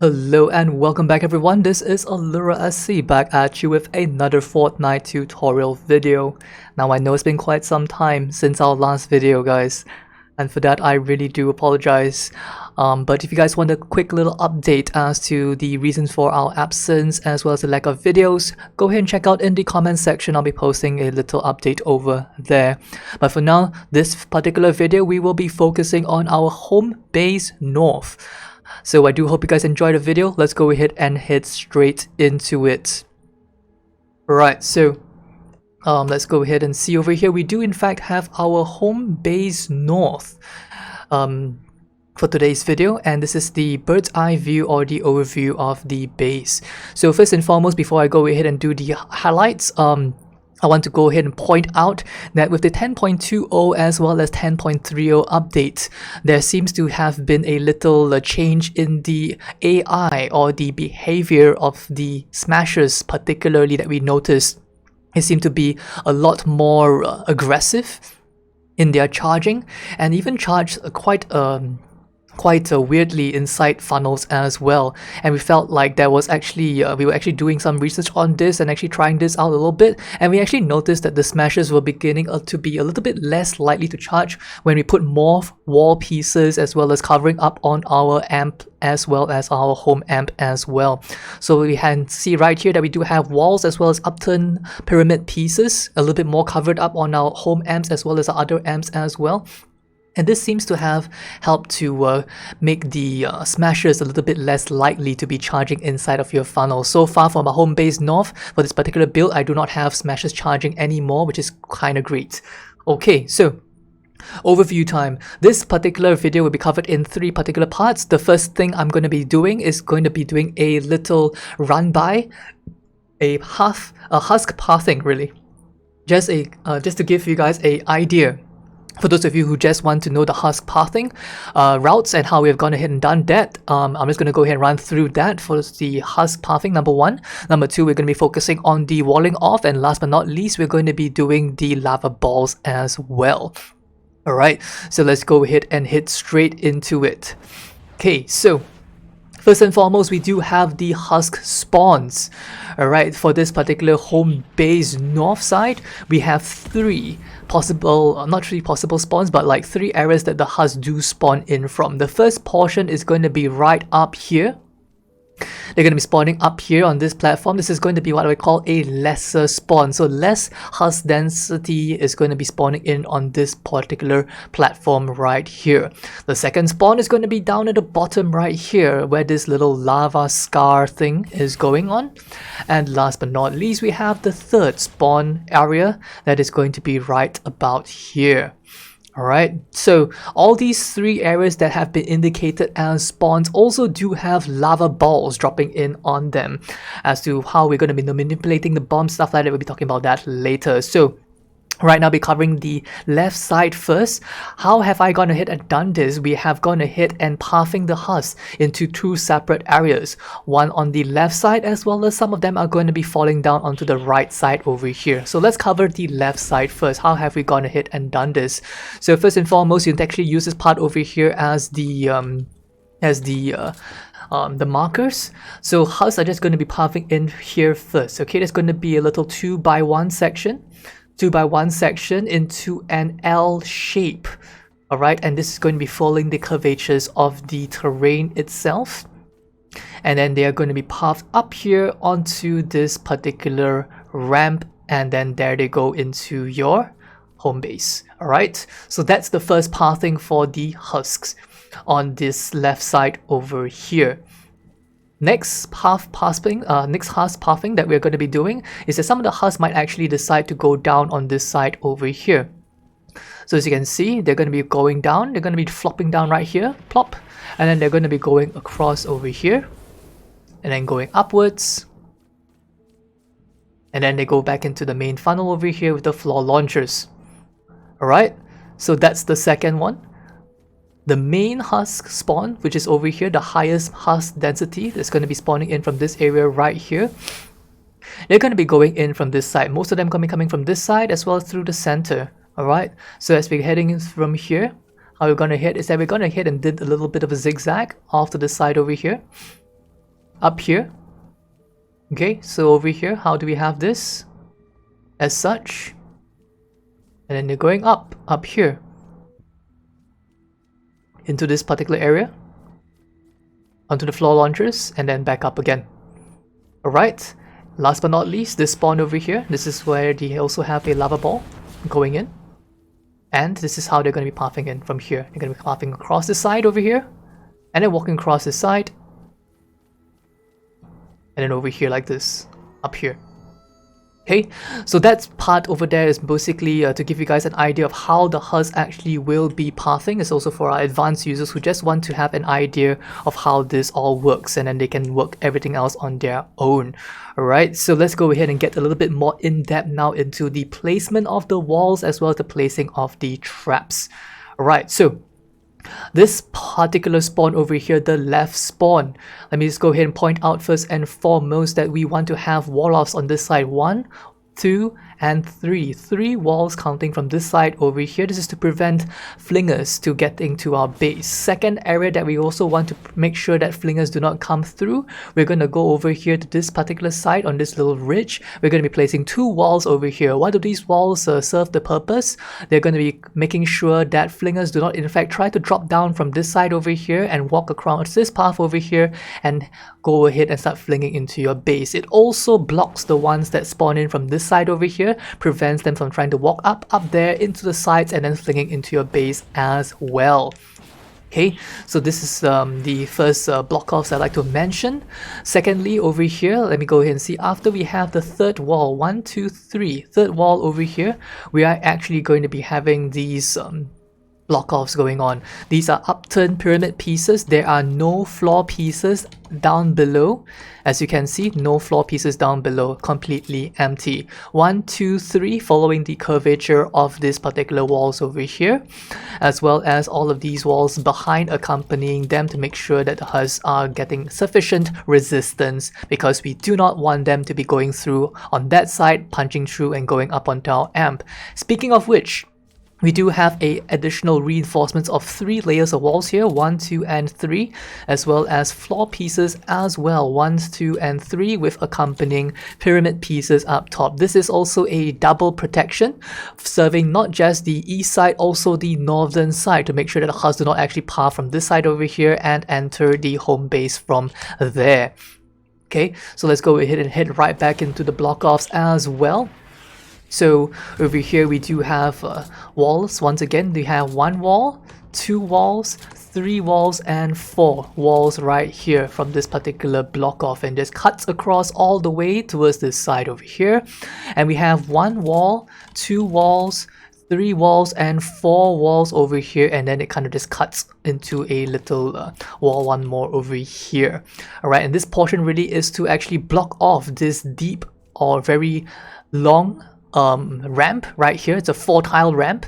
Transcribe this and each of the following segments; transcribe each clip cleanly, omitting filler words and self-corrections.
Hello and welcome back everyone, this is Allura SC back at you with another Fortnite tutorial video. Now I know it's been quite some time since our last video guys, and for that I really do apologize. But if you guys want a quick little update as to the reasons for our absence as well as the lack of videos, go ahead and check out in the comment section. I'll be posting a little update over there. But for now, this particular video we will be focusing on our home base north. So I do hope you guys enjoyed the video. Let's go ahead and head straight into it. Right, so let's go ahead and see over here. We do in fact have our home base north for today's video, and this is the bird's eye view or the overview of the base. So first and foremost, before I go ahead and do the highlights, I want to go ahead and point out that with the 10.20 as well as 10.30 updates, there seems to have been a little change in the AI or the behavior of the smashers, particularly that we noticed. It seemed to be a lot more aggressive in their charging, and even charged quite weirdly inside funnels as well. And we felt like there was actually we were actually doing some research on this and actually trying this out a little bit, and we actually noticed that the smashers were beginning to be a little bit less likely to charge when we put more wall pieces as well as covering up on our amp as well as our home amp as well. So we can see right here that we do have walls as well as upturned pyramid pieces a little bit more covered up on our home amps as well as our other amps as well. And this seems to have helped to make the smashers a little bit less likely to be charging inside of your funnel. So far from our home base north, for this particular build, I do not have smashers charging anymore, which is kind of great. Okay, so overview time. This particular video will be covered in three particular parts. The first thing I'm going to be doing is going to be doing a little run by, a husk pathing really. Just to give you guys an idea. For those of you who just want to know the husk pathing routes and how we have gone ahead and done that, I'm just going to go ahead and run through that for the husk pathing, number one. Number two, we're going to be focusing on the walling off, and last but not least, we're going to be doing the lava balls as well. Alright, so let's go ahead and hit straight into it. Okay, so first and foremost, we do have the Husk Spawns. Alright, for this particular home base north side, we have three possible, not three possible spawns, but like three areas that the Husks do spawn in from. The first portion is going to be right up here. They're going to be spawning up here on this platform. This is going to be what I would call a lesser spawn. So less husk density is going to be spawning in on this particular platform right here. The second spawn is going to be down at the bottom right here where this little lava scar thing is going on. And last but not least, we have the third spawn area that is going to be right about here. Alright, so all these three areas that have been indicated as spawns also do have lava balls dropping in on them. As to how we're going to be manipulating the bomb, stuff like that, we'll be talking about that later. So right now I'll be covering the left side first. How have I gone ahead and done this? We have gone ahead and pathing the husks into two separate areas. One on the left side, as well as some of them are going to be falling down onto the right side over here. So let's cover the left side first. How have we gone ahead and done this? So first and foremost, you can actually use this part over here as the markers. So husks are just going to be pathing in here first. Okay, there's going to be a little 2x1 section. 2x1 section into an L shape. Alright, and this is going to be following the curvatures of the terrain itself. And then they are going to be pathed up here onto this particular ramp, and then there they go into your home base. Alright, so that's the first pathing for the husks on this left side over here. Next husk pathing that we're going to be doing is that some of the husks might actually decide to go down on this side over here. So as you can see, they're going to be going down, they're going to be flopping down right here, plop, and then they're going to be going across over here, and then going upwards, and then they go back into the main funnel over here with the floor launchers. Alright, so that's the second one. The main husk spawn, which is over here, the highest husk density, that's going to be spawning in from this area right here. They're going to be going in from this side. Most of them going to be coming from this side as well as through the center. Alright, so as we're heading in from here, how we're going to hit is that we're going to hit and did a little bit of a zigzag off to the side over here. up here. Okay, so over here, how do we have this? As such. And then they're going up here. Into this particular area. Onto the floor launchers, and then back up again. Alright, last but not least, this spawn over here. This is where they also have a lava ball going in. And this is how they're going to be pathing in from here. They're going to be pathing across the side over here. And then walking across the side. And then over here like this. Up here. Okay, so that part over there is basically to give you guys an idea of how the Husk actually will be pathing. It's also for our advanced users who just want to have an idea of how this all works, and then they can work everything else on their own. Alright, so let's go ahead and get a little bit more in depth now into the placement of the walls as well as the placing of the traps. Alright, so this particular spawn over here, the left spawn, let me just go ahead and point out first and foremost that we want to have wall-offs on this side. 1, 2, and 3. 3 walls counting from this side over here. This is to prevent flingers to getting to our base. Second area that we also want to make sure that flingers do not come through. We're going to go over here to this particular side on this little ridge. We're going to be placing 2 walls over here. Why do these walls serve the purpose? They're going to be making sure that flingers do not in fact try to drop down from this side over here and walk across this path over here and go ahead and start flinging into your base. It also blocks the ones that spawn in from this side over here, prevents them from trying to walk up there into the sides and then flinging into your base as well. Okay, so this is the first block offs I'd like to mention. Secondly, over here, let me go ahead and see, after we have the third wall, 1, 2, 3, third wall over here, we are actually going to be having these block offs going on. These are upturned pyramid pieces. There are no floor pieces down below. As you can see, no floor pieces down below, completely empty. 1, 2, 3, following the curvature of this particular walls over here, as well as all of these walls behind accompanying them to make sure that the Husks are getting sufficient resistance, because we do not want them to be going through on that side, punching through and going up onto our amp. Speaking of which, we do have a additional reinforcements of 3 layers of walls here, 1, 2, and 3, as well as floor pieces as well, 1, 2, and 3, with accompanying pyramid pieces up top. This is also a double protection, serving not just the east side, also the northern side, to make sure that the Husks do not actually pass from this side over here and enter the home base from there. Okay, so let's go ahead and head right back into the block offs as well. So over here we do have walls. Once again, we have 1 wall, 2 walls, 3 walls, and 4 walls right here from this particular block off, and just cuts across all the way towards this side over here. And we have 1 wall, 2 walls, 3 walls, and 4 walls over here, and then it kind of just cuts into a little wall, 1 more over here. Alright, and this portion really is to actually block off this deep or very long ramp right here. It's a 4-tile ramp.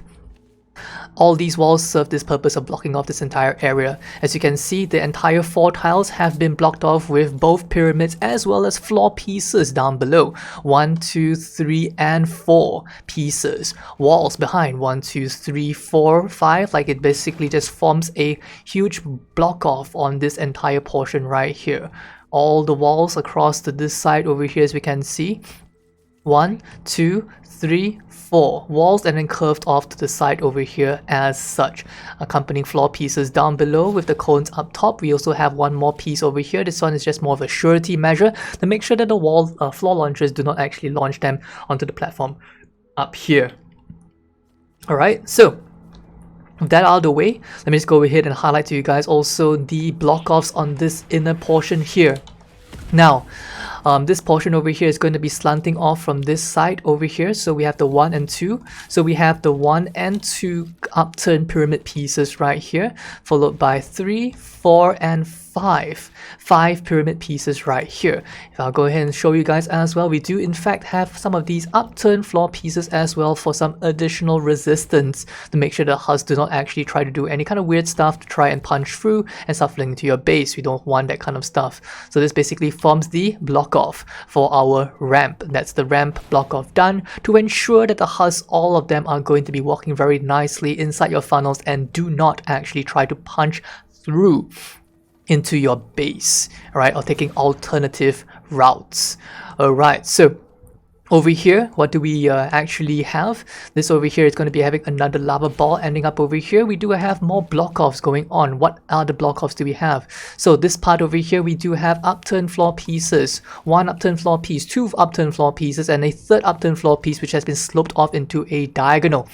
All these walls serve this purpose of blocking off this entire area. As you can see, the entire 4 tiles have been blocked off with both pyramids as well as floor pieces down below. 1, 2, 3, and 4 pieces. Walls behind 1, 2, 3, 4, 5. Like, it basically just forms a huge block off on this entire portion right here. All the walls across to this side over here, as we can see. 1, 2, 3, 4 walls, and then curved off to the side over here as such. Accompanying floor pieces down below with the cones up top. We also have 1 more piece over here. This one is just more of a surety measure to make sure that the floor launchers do not actually launch them onto the platform up here. Alright, so with that out of the way, let me just go ahead and highlight to you guys also the block offs on this inner portion here. Now, this portion over here is going to be slanting off from this side over here. So we have the 1 and 2. So we have the 1 and 2 upturned pyramid pieces right here, followed by 3, 4, and 5 pyramid pieces right here. If I'll go ahead and show you guys as well, we do in fact have some of these upturned floor pieces as well for some additional resistance to make sure the Husks do not actually try to do any kind of weird stuff to try and punch through and start flinging to your base. We don't want that kind of stuff. So this basically forms the block off for our ramp. That's the ramp block off done to ensure that the Husks, all of them, are going to be walking very nicely inside your funnels and do not actually try to punch through. into your base, right? Or taking alternative routes. All right, so over here, what do we actually have? This over here is going to be having another lava ball ending up over here. We do have more block-offs going on. What other block-offs do we have? So this part over here, we do have upturned floor pieces. One upturned floor piece, two upturned floor pieces, and a third upturned floor piece which has been sloped off into a diagonal.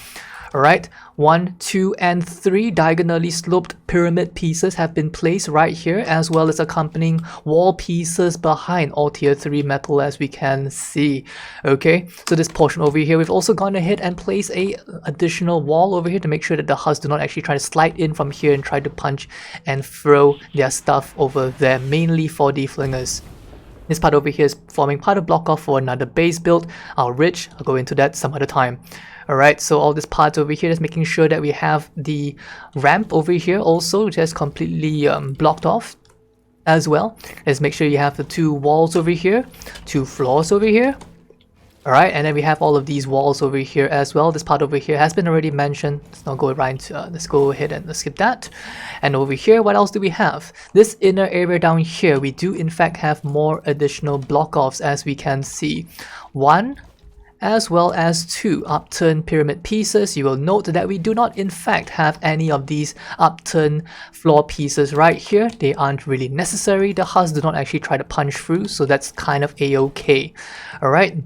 Alright, 1, 2, and 3 diagonally sloped pyramid pieces have been placed right here, as well as accompanying wall pieces behind all tier 3 metal, as we can see. Okay, so this portion over here, we've also gone ahead and placed a additional wall over here to make sure that the Husks do not actually try to slide in from here and try to punch and throw their stuff over there, mainly for the flingers. This part over here is forming part of block off for another base build. I'll go into that some other time. Alright, so all this part over here is making sure that we have the ramp over here also just completely blocked off as well. Let's make sure you have the 2 walls over here, 2 floors over here. Alright, and then we have all of these walls over here as well. This part over here has been already mentioned. Let's not go right let's go ahead and skip that. And over here, what else do we have? This inner area down here, we do in fact have more additional block-offs, as we can see. 1 as well as 2 upturned pyramid pieces. You will note that we do not in fact have any of these upturned floor pieces right here. They aren't really necessary. The Husks do not actually try to punch through, so that's kind of a-okay. Alright.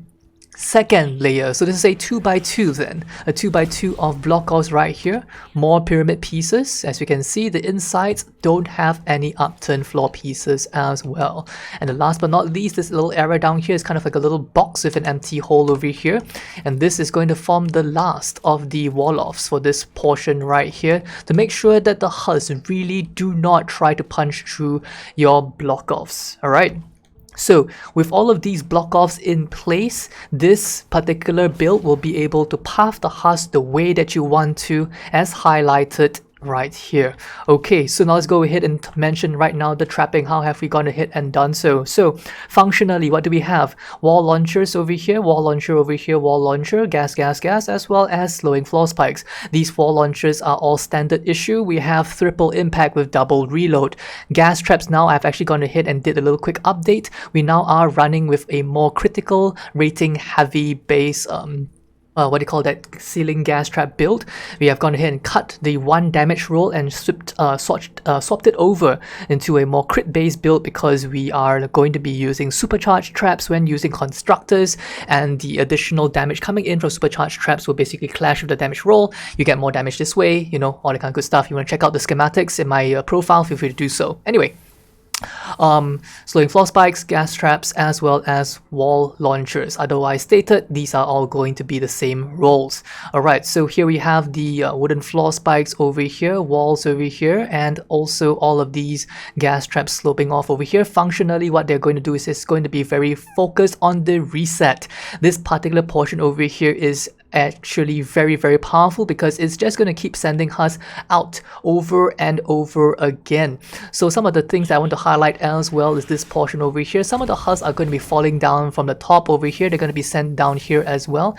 Second layer, so this is a 2x2 then, a 2x2 of block-offs right here, more pyramid pieces. As you can see, the insides don't have any upturned floor pieces as well. And the last but not least, this little area down here is kind of like a little box with an empty hole over here, and this is going to form the last of the wall-offs for this portion right here, to make sure that the Husks really do not try to punch through your block-offs. Alright, so with all of these block-offs in place, this particular build will be able to path the Husks the way that you want to, as highlighted right here. Okay, so now let's go ahead and mention right now the trapping. How have we gone ahead and done so? So functionally, what do we have? Wall launchers over here, wall launcher over here, wall launcher, gas, as well as slowing floor spikes. These wall launchers are all standard issue. We have triple impact with double reload. Gas traps now, I've actually gone ahead and did a little quick update. We now are running with a more critical rating heavy base what do you call that, ceiling gas trap build. We have gone ahead and cut the 1 damage roll and swapped it over into a more crit based build, because we are going to be using supercharged traps when using constructors, and the additional damage coming in from supercharged traps will basically clash with the damage roll. You get more damage this way, you know, all that kind of good stuff. You want to check out the schematics in my profile, feel free to do so. Anyway, slowing floor spikes, gas traps, as well as wall launchers. Otherwise stated, these are all going to be the same roles. Alright, so here we have the wooden floor spikes over here, walls over here, and also all of these gas traps sloping off over here. Functionally, what they're going to do is it's going to be very focused on the reset. This particular portion over here is actually very powerful, because it's just going to keep sending Husks out over and over again. So some of the things that I want to highlight as well is this portion over here. Some of the Husks are going to be falling down from the top over here. They're going to be sent down here as well.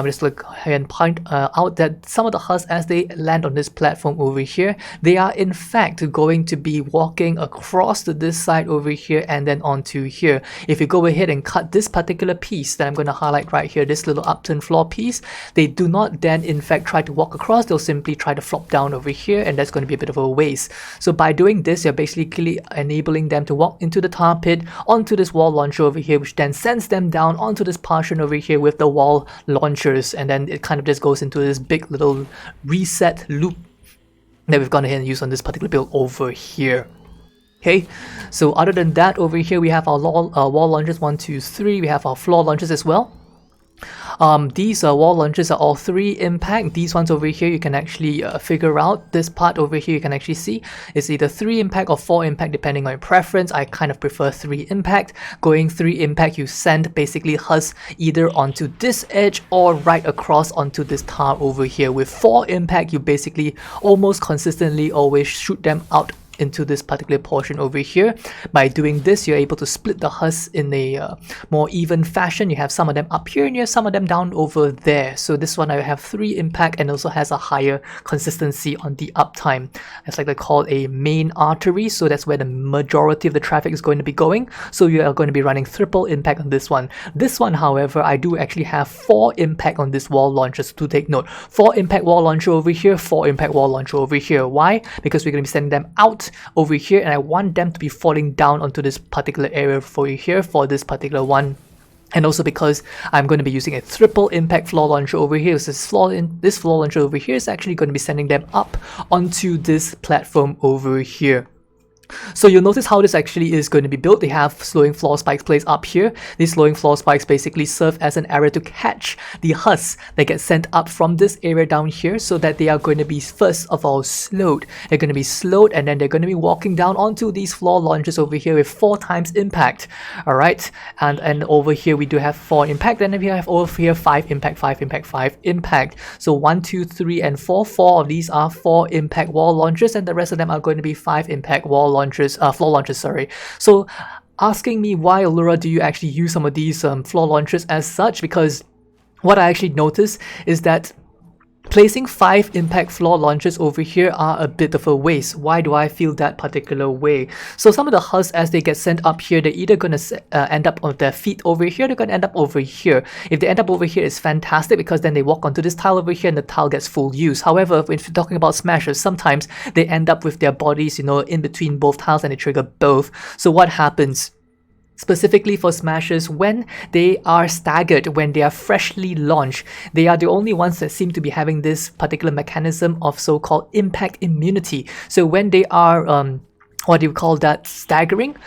Just look and point out that some of the Husks, as they land on this platform over here, they are in fact going to be walking across to this side over here and then onto here. If you go ahead and cut this particular piece that I'm going to highlight right here, this little upturned floor piece, they do not then in fact try to walk across. They'll simply try to flop down over here, and that's going to be a bit of a waste. So by doing this, you're basically enabling them to walk into the tar pit, onto this wall launcher over here, which then sends them down onto this portion over here with the wall launchers, and then it kind of just goes into this big little reset loop that we've gone ahead and used on this particular build over here. Okay, so other than that, over here we have our wall launchers 1, 2, 3. We have our floor launchers as well. These wall launchers are all 3 impact. These ones over here you can actually figure out. This part over here you can actually see it's either 3 impact or 4 impact depending on your preference. I kind of prefer 3 impact. Going 3 impact, you send basically Husks either onto this edge or right across onto this tar over here. With 4 impact, you basically almost consistently always shoot them out into this particular portion over here. By doing this, you're able to split the husks in a more even fashion. You have some of them up here and you have some of them down over there. So this one I have 3 impact and also has a higher consistency on the uptime. It's like they call a main artery, so that's where the majority of the traffic is going to be going. So you are going to be running triple impact on this one. This one, however, I do actually have 4 impact on this wall launcher, so to take note. 4 impact wall launcher over here, 4 impact wall launcher over here. Why? Because we're going to be sending them out over here and I want them to be falling down onto this particular area for you here for this particular one. And also because I'm going to be using a triple impact floor launcher over here. So this floor launcher over here is actually going to be sending them up onto this platform over here. So you'll notice how this actually is going to be built. They have slowing floor spikes placed up here. These slowing floor spikes basically serve as an area to catch the husks that get sent up from this area down here, so that they are going to be first of all slowed. They're going to be slowed and then they're going to be walking down onto these floor launches over here with 4 times impact. Alright, and over here we do have 4 impact, and then we have over here 5 impact, 5 impact, 5 impact. So 1, 2, 3 and 4. 4 of these are 4 impact wall launches and the rest of them are going to be 5 impact floor launches, sorry. So asking me why, Allura, do you actually use some of these floor launches as such? Because what I actually noticed is that placing 5 impact floor launches over here are a bit of a waste. Why do I feel that particular way? So some of the husks, as they get sent up here, they're either going to end up on their feet over here, they're going to end up over here. If they end up over here, it's fantastic because then they walk onto this tile over here and the tile gets full use. However, when you're talking about smashers, sometimes they end up with their bodies, you know, in between both tiles and they trigger both. So what happens? Specifically for smashers, when they are staggered, when they are freshly launched, they are the only ones that seem to be having this particular mechanism of so-called impact immunity. So when they are what do you call that, staggering,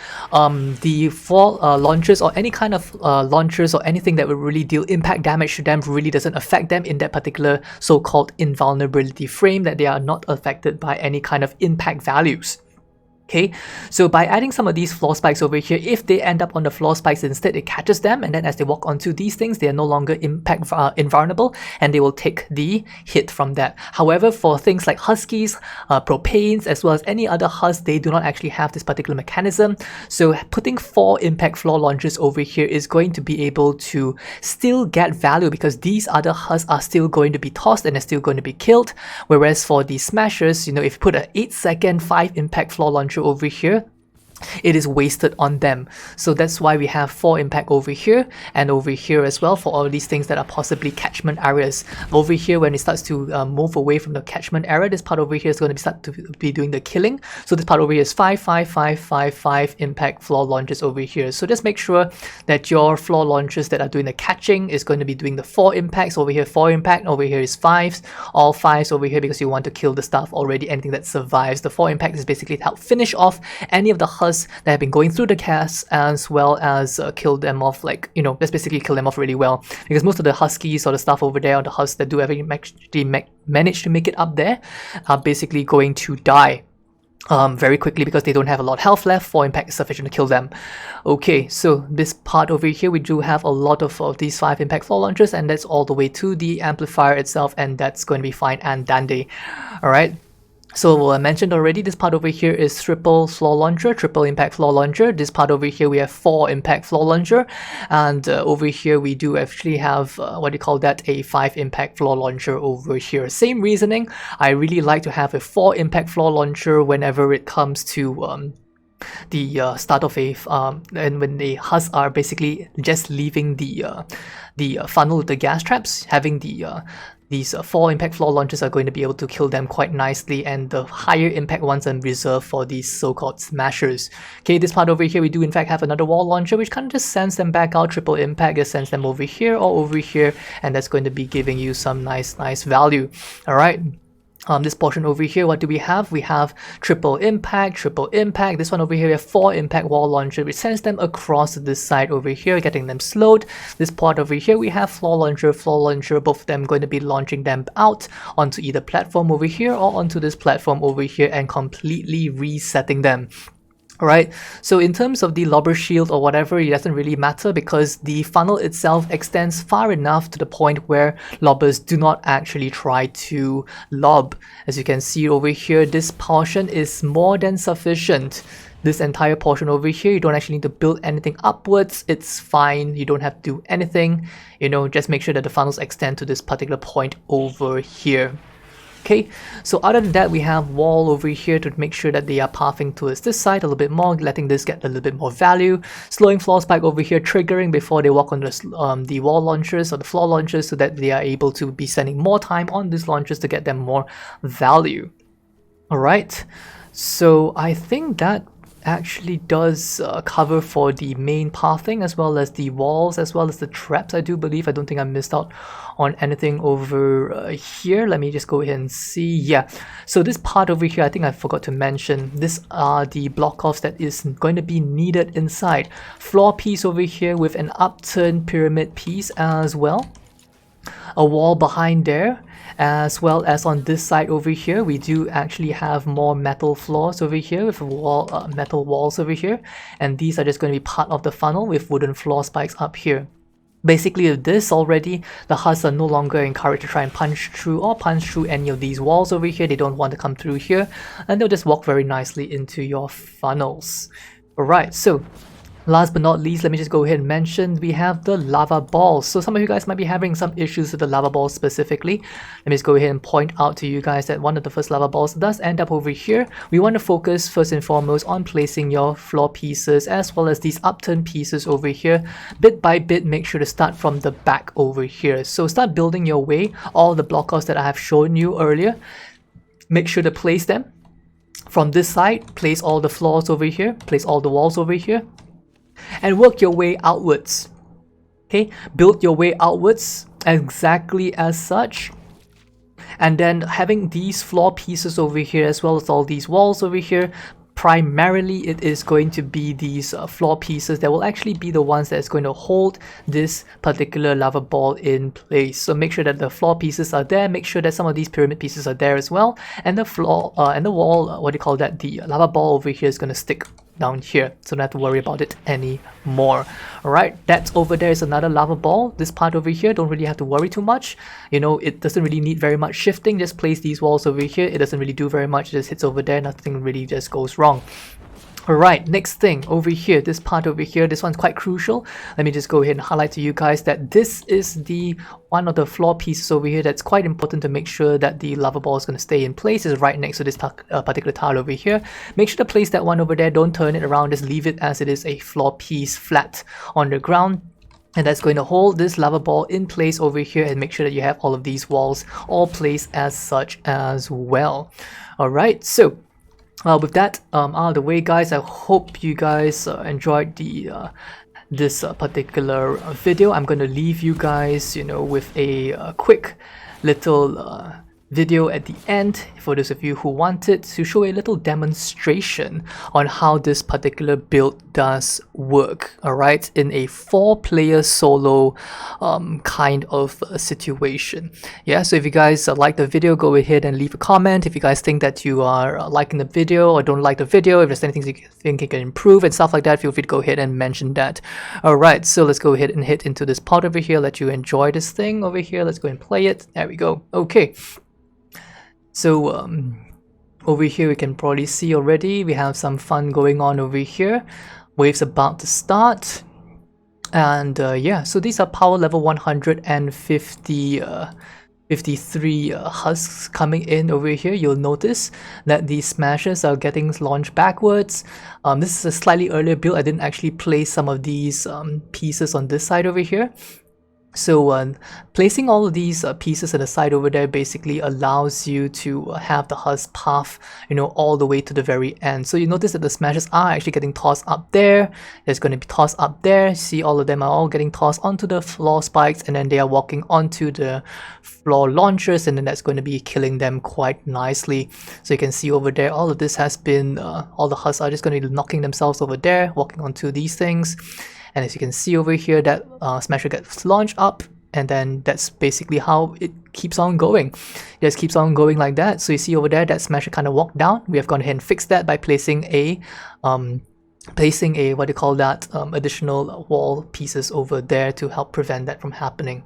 the fall launchers or any kind of launchers or anything that will really deal impact damage to them really doesn't affect them in that particular so-called invulnerability frame, that they are not affected by any kind of impact values. Okay, so by adding some of these floor spikes over here, if they end up on the floor spikes instead, it catches them, and then as they walk onto these things, they are no longer impact invulnerable, and they will take the hit from that. However, for things like huskies, propanes, as well as any other husk, they do not actually have this particular mechanism. So putting 4 impact floor launches over here is going to be able to still get value, because these other husks are still going to be tossed and they're still going to be killed. Whereas for the smashers, you know, if you put an 8-second 5 impact floor launcher over here, it is wasted on them. So that's why we have 4 impact over here and over here as well for all these things that are possibly catchment areas. Over here, when it starts to move away from the catchment area, this part over here is going to start to be doing the killing. So this part over here is 5, 5, 5, 5, 5 impact floor launches over here. So just make sure that your floor launches that are doing the catching is going to be doing the 4 impacts. Over here 4 impact, over here is 5s, all 5s over here, because you want to kill the stuff already, anything that survives. The 4 impact is basically to help finish off any of the husks that have been going through the cast, as well as kill them off, like, you know, let's basically kill them off really well, because most of the huskies or the stuff over there, or the husks that do ever actually manage to make it up there, are basically going to die very quickly because they don't have a lot of health left. 4 impact is sufficient to kill them. Okay, so this part over here, we do have a lot of these 5 impact floor launchers, and that's all the way to the amplifier itself, and that's going to be fine and dandy. Alright. So I mentioned already, this part over here is triple floor launcher, triple impact floor launcher. This part over here we have 4 impact floor launcher, and over here we do actually have what do you call that, a 5 impact floor launcher over here. Same reasoning. I really like to have a 4 impact floor launcher whenever it comes to the start of a and when the husks are basically just leaving the funnel with the gas traps. Having these 4 impact floor launchers are going to be able to kill them quite nicely, and the higher impact ones are reserved for these so-called smashers. Okay, this part over here we do in fact have another wall launcher, which kind of just sends them back out. Triple impact just sends them over here or over here, and that's going to be giving you some nice value. Alright. This portion over here, what do we have? We have triple impact, triple impact. This one over here, we have 4 impact wall launcher, which sends them across to this side over here, getting them slowed. This part over here, we have floor launcher, both of them going to be launching them out onto either platform over here or onto this platform over here and completely resetting them. Alright, so in terms of the lobber shield or whatever, it doesn't really matter because the funnel itself extends far enough to the point where lobbers do not actually try to lob. As you can see over here, this portion is more than sufficient. This entire portion over here, you don't actually need to build anything upwards. It's fine, you don't have to do anything. You know, just make sure that the funnels extend to this particular point over here. Okay, so other than that, we have wall over here to make sure that they are pathing towards this side a little bit more, letting this get a little bit more value. Slowing floor spike over here, triggering before they walk on the wall launchers or the floor launchers, so that they are able to be spending more time on these launchers to get them more value. Alright, so I think that actually does cover for the main pathing, as well as the walls, as well as the traps. I do believe, I don't think I missed out on anything over here. Let me just go ahead and see. Yeah, so this part over here, I think I forgot to mention, these are the block offs that is going to be needed inside. Floor piece over here with an upturned pyramid piece as well, a wall behind there, as well as on this side over here we do actually have more metal floors over here with metal walls over here, and these are just going to be part of the funnel with wooden floor spikes up here. Basically with this already, the Husks are no longer encouraged to try and punch through any of these walls over here. They don't want to come through here, and they'll just walk very nicely into your funnels. Alright, so last but not least, let me just go ahead and mention we have the lava balls. So some of you guys might be having some issues with the lava balls specifically. Let me just go ahead and point out to you guys that one of the first lava balls does end up over here. We want to focus first and foremost on placing your floor pieces as well as these upturned pieces over here. Bit by bit, make sure to start from the back over here. So start building your way, all the block outs that I have shown you earlier. Make sure to place them. From this side, place all the floors over here, place all the walls over here, and work your way outwards. Okay, build your way outwards exactly as such, and then having these floor pieces over here as well as all these walls over here. Primarily it is going to be these floor pieces that will actually be the ones that is going to hold this particular lava ball in place. So make sure that the floor pieces are there, make sure that some of these pyramid pieces are there as well, and the floor and the wall, what do you call that, the lava ball over here is going to stick down here, so don't have to worry about it anymore. Alright, that's over there is another lava ball. This part over here, don't really have to worry too much. You know, it doesn't really need very much shifting. Just place these walls over here. It doesn't really do very much. It just hits over there. Nothing really just goes wrong. Alright, next thing over here, this part over here, this one's quite crucial. Let me just go ahead and highlight to you guys that this is the one of the floor pieces over here that's quite important to make sure that the lava ball is going to stay in place. Is right next to this particular tile over here. Make sure to place that one over there. Don't turn it around, just leave it as it is a floor piece flat on the ground. And that's going to hold this lava ball in place over here, and make sure that you have all of these walls all placed as such as well. Alright, so with that out of the way, guys, I hope you guys enjoyed the this particular video. I'm going to leave you guys, you know, with a quick little video at the end for those of you who wanted to show a little demonstration on how this particular build does work, alright, in a 4-player solo kind of situation. Yeah, so if you guys like the video, go ahead and leave a comment. If you guys think that you are liking the video or don't like the video, if there's anything you think you can improve and stuff like that, feel free to go ahead and mention that. Alright, so let's go ahead and hit into this part over here, let you enjoy this thing over here. Let's go and play it. There we go. Okay. So over here we can probably see already we have some fun going on over here. Waves about to start, and yeah, so these are power level 153 husks coming in over here. You'll notice that these smashes are getting launched backwards. This is a slightly earlier build. I didn't actually place some of these pieces on this side over here. So placing all of these pieces at the side over there basically allows you to have the Husk path, you know, all the way to the very end. So you notice that the smashes are actually getting tossed up there. There's going to be tossed up there. See, all of them are all getting tossed onto the floor spikes, and then they are walking onto the floor launchers, and then that's going to be killing them quite nicely. So you can see over there, all of this has been, all the Husks are just going to be knocking themselves over there, walking onto these things. And as you can see over here, that smasher gets launched up, and then that's basically how it keeps on going. It just keeps on going like that. So you see over there, that smasher kind of walked down. We have gone ahead and fixed that by placing a placing a, what do you call that, additional wall pieces over there to help prevent that from happening.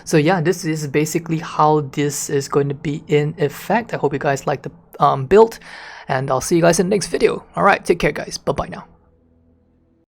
So yeah, this is basically how this is going to be in effect. I hope you guys like the build, and I'll see you guys in the next video. Alright, take care guys, bye bye now.